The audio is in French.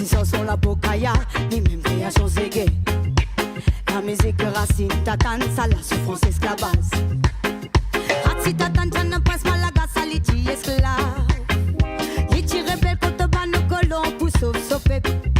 Composition sur la bocaya, ni même création zégué. La musique racine, tatane, ça la souffrance esclavage. Ratsi tatane, j'en passe malaga, saliti esclave. Liti rebelle, contre ban, nous colons, pour sauve, sauve,